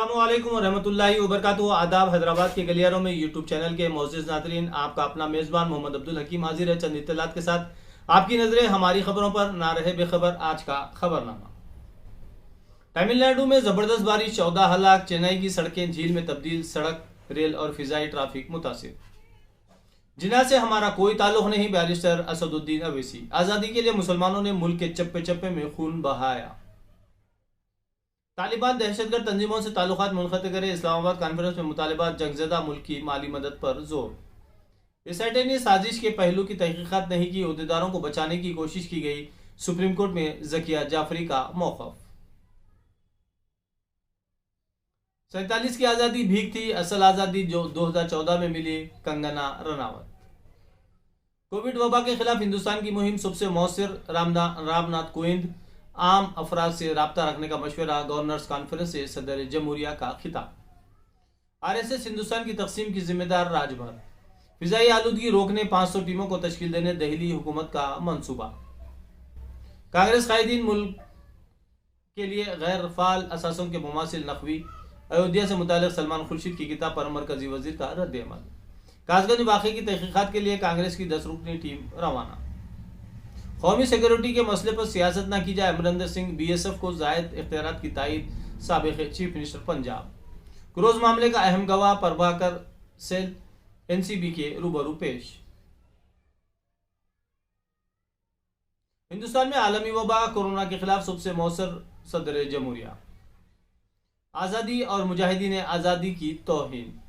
अस्सलामुअलैकुम वरहमतुल्लाहि वबरकातुहू। आदाब। हैदराबाद के गलियारों में यूट्यूब चैनल के मोअज़्ज़िज़ नाज़रीन, आपका अपना मेज़बान मोहम्मद अब्दुल हकीम हाजिर है चंद इत्तलात के साथ। आपकी नजरें हमारी खबरों पर, ना रहे बेखबर। आज का खबरनामा। तमिलनाडु में जबरदस्त बारिश, 14 हलाक। चेन्नई की सड़कें झील में तब्दील, सड़क, रेल और फिजाई ट्रैफिक मुतासिर। जिन्ना से हमारा कोई ताल्लुक नहीं, बैरिस्टर असदुद्दीन अवैसी। आज़ादी के लिए मुसलमानों ने मुल्क के चप्पे चप्पे में खून बहाया। तालिबान दहशतगर्द तंजीमों से ताल्लुकात मुनक़ते करे, इस्लामाबाद कॉन्फ्रेंस में मुतालबा। जंगज़दा मुल्क की माली मदद पर जोर। एसआईटी ने साजिश के पहलू की तहकीकात नहीं की, अहदेदारों को बचाने की कोशिश की गई। सुप्रीम कोर्ट में ज़किया जाफरी का मौक़िफ़। 47 की आज़ादी भीख थी, असल आज़ादी जो 2014 में मिली, कंगना रनावत। कोविड वबा के खिलाफ हिंदुस्तान की मुहिम सबसे मौसर, रामनाथ कोविंद। आम अफराद से रब्ता रखने का मशवरा, गवर्नर्स कॉन्फ्रेंस से सदर जमहूरिया का खिताब। आरएसएस हिंदुस्तान की तकसीम की जिम्मेदार, राजभर। फिजाई आलूदगी रोकने 500 टीमों को तश्कील देने दिल्ली हुकूमत का मंसूबा। कांग्रेस कायदीन मुल्क के लिए गैर फाल असासों के मुमासिल नकवी। अयोध्या से मुतालिक सलमान खुर्शीद की किताब पर मरकजी वजीर का रद्द अमल। कासगंज वाक़े की तहकीकात के लिए कांग्रेस की 10 रुकनी टीम रवाना। कौमी सिक्योरिटी के मसले पर सियासत न की जाए, अमरिंदर सिंह। बीएसएफ को जायद इख्तियारात की तायद, साबिक़ चीफ मिनिस्टर पंजाब। क्रोज मामले का अहम गवाह प्रभाकर सेल एनसीबी के रूबरू पेश। हिंदुस्तान में आलमी वबा, कोरोना के खिलाफ सबसे मौसर, सदर जमहूरिया। आज़ादी और मुजाहिदीन आज़ादी की तौहीन।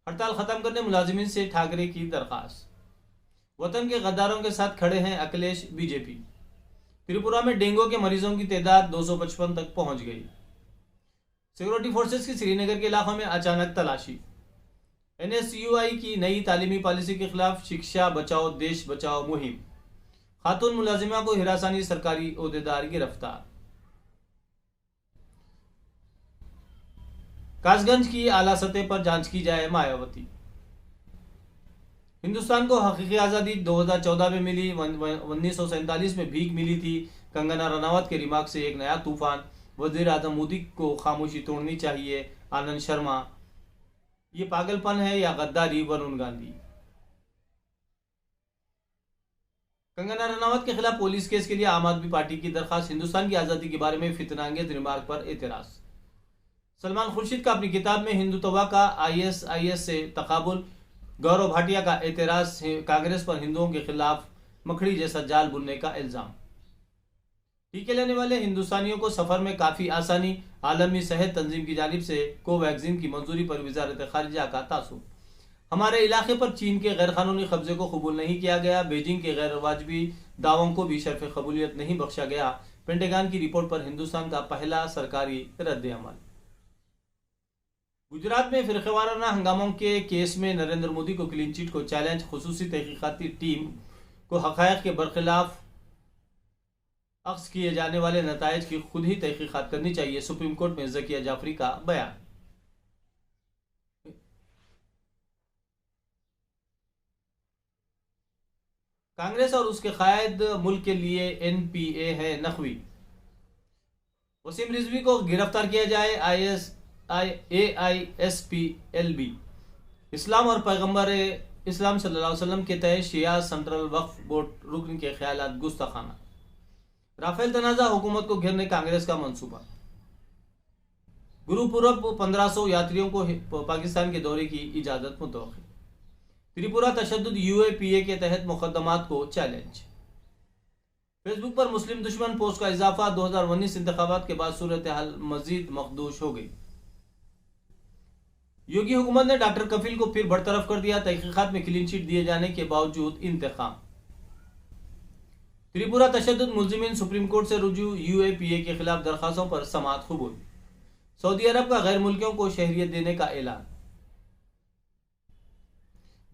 हड़ताल खत्म करने मुलाजिमीन से ठाकरे की दरख्वास्त। वतन के गद्दारों के साथ खड़े हैं अखिलेश, बीजेपी। त्रिपुरा में डेंगू के मरीजों की तादाद 255 तक पहुंच गई। सिक्योरिटी फोर्सेस की श्रीनगर के इलाकों में अचानक तलाशी। एनएसयूआई की नई तालीमी पॉलिसी के खिलाफ शिक्षा बचाओ देश बचाओ मुहिम। खातून मुलाजिमा को हिरासानी, सरकारी ओहदेदार गिरफ्तार। कासगंज की आला सतह पर जांच की जाए, मायावती। हिंदुस्तान को हकीकी आज़ादी 2014 में मिली, 1947 में भीख मिली थी। कंगना रनावत के रिमार्क से एक नया तूफान। वज़ीर आज़म मोदी को खामोशी तोड़नी चाहिए, आनंद शर्मा। ये पागलपन है या गद्दारी, वरुण गांधी। कंगना रनावत के खिलाफ पुलिस केस के लिए आम आदमी पार्टी की दरखास्त। हिंदुस्तान की आज़ादी के बारे में फितनांगेज रिमार्क पर एतराज। सलमान खुर्शीद का अपनी किताब में हिंदुत्व का आईएसआईएस से तकाबुल। गौरव भाटिया का एतराज, कांग्रेस पर हिंदुओं के खिलाफ मकड़ी जैसा जाल बुनने का इल्जाम। टीके लेने वाले हिंदुस्तानियों को सफर में काफी आसानी। आलमी सेहत तंजीम की जानिब से कोवैक्सीन की मंजूरी पर वजारत खारिजा का तासुब। हमारे इलाके पर चीन के गैर कानूनी कब्जे को कबूल नहीं किया गया। बीजिंग के गैर वाजबी दावों को भी शर्फ कबूलियत नहीं बख्शा गया। पेंटागन की रिपोर्ट पर हिंदुस्तान का पहला सरकारी रद्द अमल। गुजरात में फिरक़ेवाराना हंगामों के केस में नरेंद्र मोदी को क्लीन चिट को चैलेंज। खुसूसी तहकीकाती टीम को हक़ाइक़ के बरखिलाफ अख्ज़ किए जाने वाले नताइज की खुद ही तहकीकात करनी चाहिए, सुप्रीम कोर्ट में ज़किया जाफरी का बयान। कांग्रेस और उसके कायद मुल्क के लिए एनपीए है नकवी। वसीम रिजवी को गिरफ्तार किया जाए, AISPLB। इस्लाम और पैगम्बर इस्लाम सल्लल्लाहु अलैहि वसल्लम के तय शिया सेंट्रल वक्फ बोर्ड रुकन के ख्यालात गुस्ताखाना। राफेल तनाज़ा, हुकूमत को घेरने कांग्रेस का मंसूबा। गुरु पूरब 1500 यात्रियों को पाकिस्तान के दौरे की इजाजत मुतवक्किल। त्रिपुरा तशद्दुद UAPA के तहत मुकदमात को चैलेंज। फेसबुक पर मुस्लिम दुश्मन पोस्ट का इजाफा। 2019 इंतखाबात के बाद सूरत हाल मजीद मखदूश हो गई। योगी हुकूमत ने डॉक्टर कफील को फिर बरतरफ कर दिया। तहकीकात में क्लीन चिट दिए जाने के बावजूद इंतकाम। त्रिपुरा तशद्दुद मुल्जिमीन सुप्रीम कोर्ट से रुजू। UAPA के खिलाफ दरखास्तों पर समाअत कबूल। सऊदी अरब का गैर मुल्कियों को शहरियत देने का ऐलान।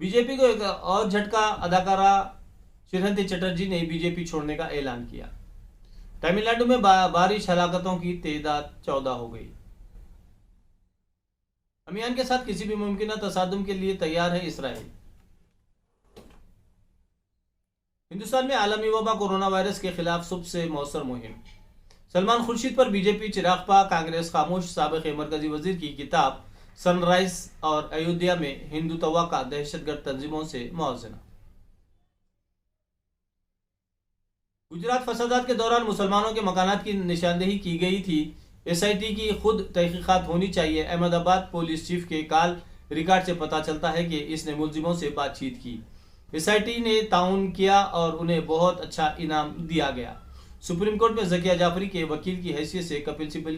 बीजेपी को एक और झटका, अदाकारा श्रीहंती चटर्जी ने बीजेपी छोड़ने का ऐलान किया। तमिलनाडु में बारिश हलाकतों की तादाद 14 हो गई। अमियान के साथ किसी भी मुमकिन तसादुम के लिए तैयार है इसराइल। हिंदुस्तान में आलमी वबा कोरोना वायरस के खिलाफ सबसे मौसर मुहिम। सलमान खुर्शीद पर बीजेपी चिरागपा, कांग्रेस खामोश। साबिक मरकजी वजीर की किताब सनराइज और अयोध्या में हिंदुत्व का दहशतगर्द तंजीमों से मुआवजा। गुजरात फसादात के दौरान मुसलमानों के मकानात की निशानदेही की गई थी। एसआईटी की खुद तहकीकात होनी चाहिए। अहमदाबाद पुलिस चीफ के कॉल रिकॉर्ड से पता चलता है कि इसने मुलजिमों से बातचीत की। एसआईटी ने ताउन किया और उन्हें बहुत अच्छा इनाम दिया गया। सुप्रीम कोर्ट में जकिया जाफरी के वकील की हैसियत से कपिल सिब्बल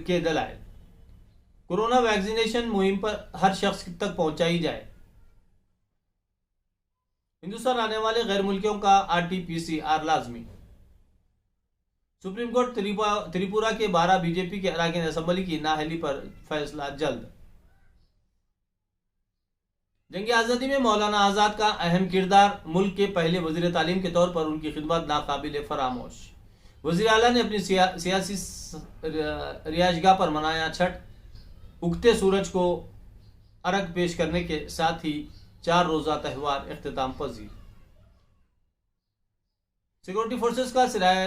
के दलाइल। कोरोना वैक्सीनेशन मुहिम पर हर शख्स तक पहुंचाई जाए। हिंदुस्तान आने वाले गैर मुल्कियों का RT-PCR लाजमी। सुप्रीम कोर्ट त्रिपुरा के 12 बीजेपी के अरकान असेंबली की नाअहली पर फैसला जल्द। जंग आज़ादी में मौलाना आज़ाद का अहम किरदार। मुल्क के पहले वजीर तालीम के तौर पर उनकी खिदमत नाकाबिल फरामोश। वजीर आला ने अपनी सियासी रिहाइशगाह पर मनाया छठ। उगते सूरज को अर्घ पेश करने के साथ ही 4 रोजा त्यौहार इख्तिताम पजीर। सिक्योरिटी फोर्सेस का सिराय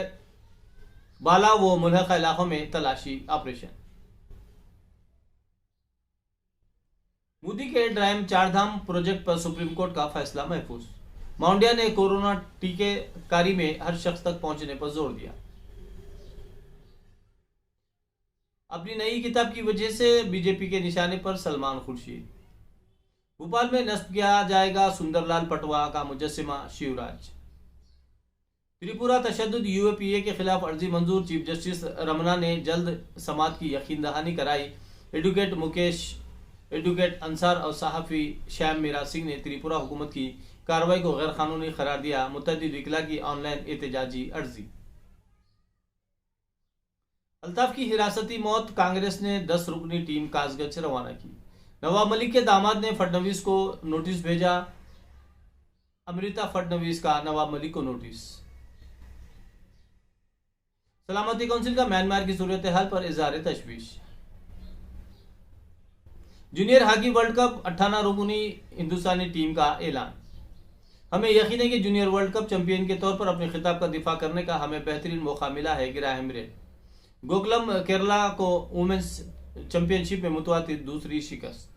बाला व मुल्हका इलाकों में तलाशी ऑपरेशन। मोदी के ड्राइव 4 धाम प्रोजेक्ट पर सुप्रीम कोर्ट का फैसला महफूज। मांडिया ने कोरोना टीकेकारी में हर शख्स तक पहुंचने पर जोर दिया। अपनी नई किताब की वजह से बीजेपी के निशाने पर सलमान खुर्शीद। भोपाल में नस्ब किया जाएगा सुंदरलाल पटवा का मुजस्सिमा शिवराज। त्रिपुरा तशद्दुद UAPA के खिलाफ अर्जी मंजूर। चीफ जस्टिस रमना ने जल्द समात की यकीन दहानी कराई। एडवोकेट मुकेश, एडवोकेट अंसार और सहाफी श्याम मीरा सिंह ने त्रिपुरा हुकूमत की कार्रवाई को गैर कानूनी करार दिया। मुतअद्दिद वकीला की ऑनलाइन एहतजाजी अर्जी। अल्ताफ की हिरासती मौत। कांग्रेस ने 10 रुकनी टीम कासगंज रवाना की। नवाब मलिक के दामाद ने फडणवीस को नोटिस भेजा। अमृता फडणवीस का नवाब मलिक को नोटिस। सलामती काउंसिल का म्यांमार की सूरत हाल पर इजहार तशवीश। जूनियर हॉकी वर्ल्ड कप 58 रुकनी हिंदुस्तानी टीम का ऐलान। हमें यकीन है कि जूनियर वर्ल्ड कप चैंपियन के तौर पर अपने खिताब का दिफा करने का हमें बेहतरीन मौका मिला है। Graham rail. गोकुलम केरला को वुमेन्स चैंपियनशिप में मुतवातिर दूसरी शिकस्त।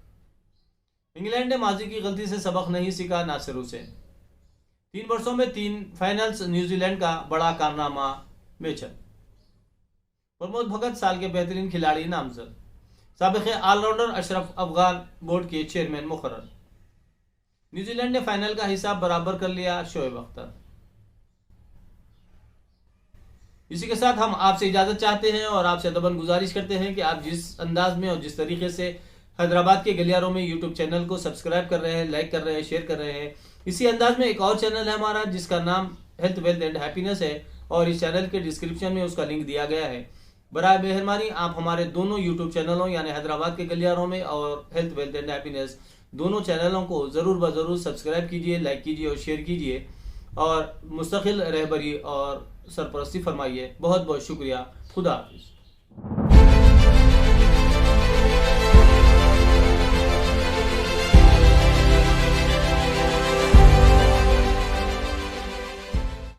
इंग्लैंड ने माजी की गलती से सबक नहीं सीखा। नासिर हुसैन। 3 वर्षों में 3 फाइनल्स। न्यूजीलैंड का बड़ा कारनामा मेचल। प्रमोद भगत साल के बेहतरीन खिलाड़ी नामजद। साबिक ऑलराउंडर अशरफ अफगान बोर्ड के चेयरमैन मुकर्रर। न्यूजीलैंड ने फाइनल का हिसाब बराबर कर लिया। शोएब अख्तर। इसी के साथ हम आपसे इजाजत चाहते हैं और आपसे अदबन गुजारिश करते हैं कि आप जिस अंदाज में और जिस तरीके से हैदराबाद के गलियारों में यूट्यूब चैनल को सब्सक्राइब कर रहे हैं, लाइक कर रहे हैं, शेयर कर रहे हैं, इसी अंदाज में एक और चैनल है हमारा जिसका नाम हेल्थ वेल्थ एंड हैप्पीनेस है और इस चैनल के डिस्क्रिप्शन में उसका लिंक दिया गया है। बराए मेहरबानी आप हमारे दोनों यूट्यूब चैनलों यानी हैदराबाद के गलियारों में और हेल्थ वेल्थ एंड हैप्पीनेस दोनों चैनलों को ज़रूर ब ज़रूर सब्सक्राइब कीजिए, लाइक कीजिए और शेयर कीजिए और मुस्तकिल रहबरी और सरपरस्ती फरमाइए। बहुत बहुत शुक्रिया। खुदा हाफिज़।